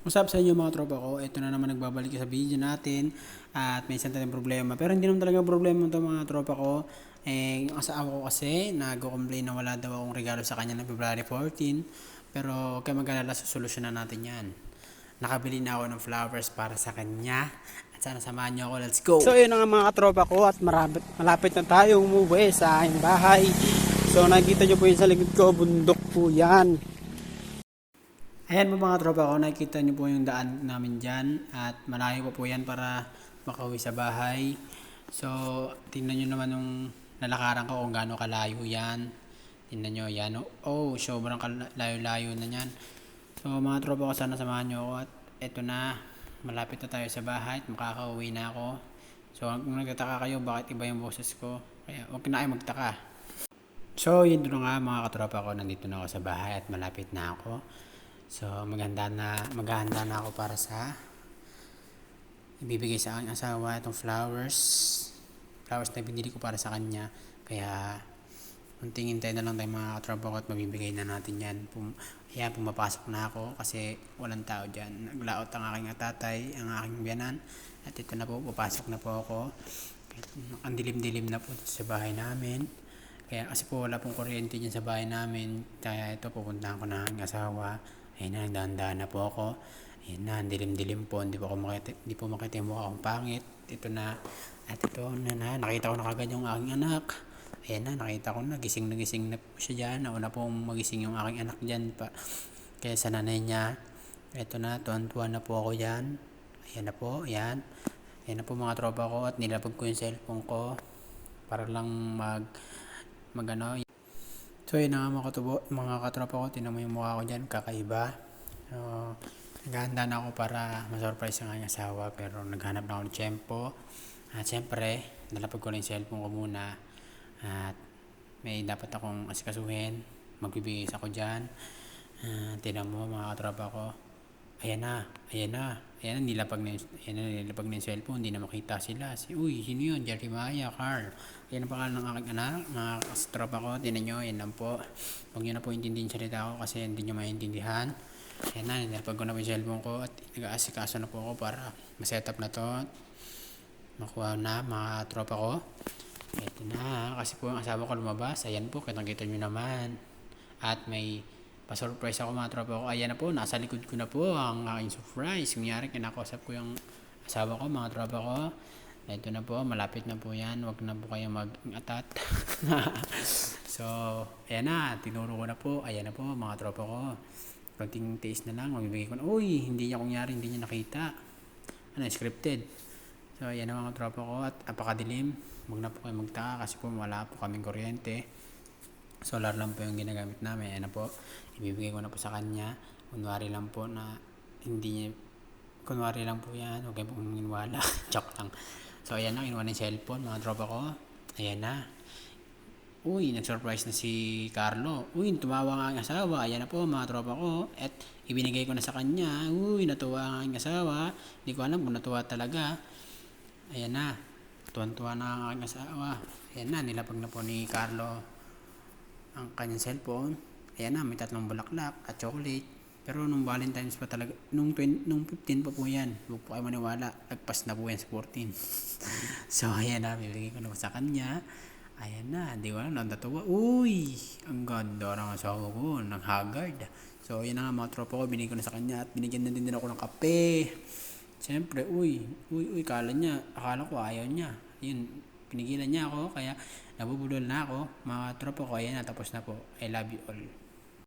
What's up sa inyo mga tropa ko? Ito na naman nagbabalik sa video natin at may isang tayong problema. Pero hindi naman talaga problema ito mga tropa ko. Ang asawa ko kasi nag-complain na wala daw akong regalo sa kanya ng February 14. Pero huwag kayo mag-alala, susolusyonan natin yan. Nakabili na ako ng flowers para sa kanya. At sana samahan niyo ako. Let's go! So yun na nga mga tropa ko at malapit na tayo umuwi sa aking bahay. So nakikita nyo po yun sa likod ko, bundok po yan. Ayan po mga tropa ko, nakikita nyo po yung daan namin dyan at malayo po yan para makauwi sa bahay. So, tingnan nyo naman yung nalakaran ko kung gaano kalayo yan. Tingnan nyo yan. Oh, sobrang layo-layo na yan. So, mga tropa ko, sana samahan nyo ako at eto na, malapit na tayo sa bahay at makakauwi na ako. So, kung nagtataka kayo bakit iba yung boses ko, kaya huwag na kayo magtaka. So, yun doon nga mga katropa ko, nandito na ako sa bahay at malapit na ako. So, maghahanda na ako para sa ibibigay sa aking asawa itong flowers na binili ko para sa kanya. Kaya, kunting hintay na lang tayo mga katropa ko at mabibigay na natin yan. Ayan, pumapasok na ako kasi walang tao dyan. Naglaot ang aking tatay, ang aking biyanan. At ito na po, papasok na po ako. Ang dilim-dilim na po sa bahay namin. Kaya kasi po wala pong kuryente dyan sa bahay namin. Kaya ito, pupuntahan ko na ang asawa. Ayun na, dahan-dahan na po ako. Ayun na, dilim-dilim po. Hindi po makita yung mukha akong pangit. Ito na. At ito na, nakita ko na kagad yung aking anak. Ayun na, nakita ko na. Gising na po siya dyan. Nauna po magising yung aking anak dyan pa. Kaya sa nanay niya. Ito na, tuwan-tuwan na po ako dyan. Ayan na po, ayan. Ayan na po mga tropa ko. At nilapag ko yung cellphone ko. Para lang magano. So yun na mga katropa ko, tinan mo yung mukha ko dyan, kakaiba. So, naghahanda na ako para ma-surprise ang aking asawa, pero naghanap na ako ng tiyempo. At syempre, nalapag ko na yung cellphone ko muna. At may dapat akong asikasuhin, magbibigay ako dyan. Tinan mo mga katropa ko, ayan na, nilapag na yung cellphone, hindi na makita sila. Uy, sino yun? Jeremiah, Carl. Ayan ang pangalan ng aking anak, mga tropa ko, tinan nyo, yan lang po. Huwag nyo na po intindihin salita ko kasi hindi nyo maintindihan. Ayan na, nilapag ko na po yung cellphone ko at nag-aasikaso na po ako para ma-setup na to. Makuha na mga tropa ko. Ito na, kasi po ang asawa ko lumabas. Ayan po, kitang-kita nyo naman. At may pa-surprise ako mga tropa ko. Ayan na po, nasa likod ko na po ang aking surprise. Kunyari, kinakausap ko yung asawa ko, mga tropa ko. Ito na po, malapit na po yan. Huwag na po kayo mag-atat. So, ayan na, tinuro ko na po. Ayan na po, mga tropa ko. Konting taste na lang, magbibigay ko na. Uy, hindi niya nakita. Scripted. So, ayan na mga tropa ko. At apakadilim. Huwag na po kayo magtaka kasi po wala po kaming kuryente. Solar lang po yung ginagamit namin. Ayan na po, ibibigay ko na po sa kanya. Kunwari lang po yan. Huwag kayo pong minwala. Joke lang. So ayan na, kinuha na yung cellphone mga tropa ko. Ayan na. Uy, nag-surprise na si Carlo. Uy, tumawa nga ang asawa. Ayan na po mga tropa ko. At ibinigay ko na sa kanya. Uy, natuwa nga ang asawa. Hindi ko alam kung natuwa talaga. Ayan na. Tuwan-tuwa na ang asawa. Ayan na, nilapag na po ni Carlo ang kanyang cellphone. Ayan na, may 3 bulaklak at chocolate. Pero nung Valentine's pa talaga, nung 15 pa po yan. Huwag po kayo maniwala. Nagpas na po yan sa 14. So, ayan na, bibigay ko na sa kanya. Ayan na, di ko alam, natatawa. Uy, ang ganda ng asawa ko, ng Haggard. So, ayan na nga mga tropa ko, binigay ko na sa kanya at binigyan na din ako ng kape. Siyempre, akala ko ayaw niya. Yun, pinigilan niya ako, kaya nabubulol na ako. Mga tropa ko, ayan na, tapos na po. I love you all.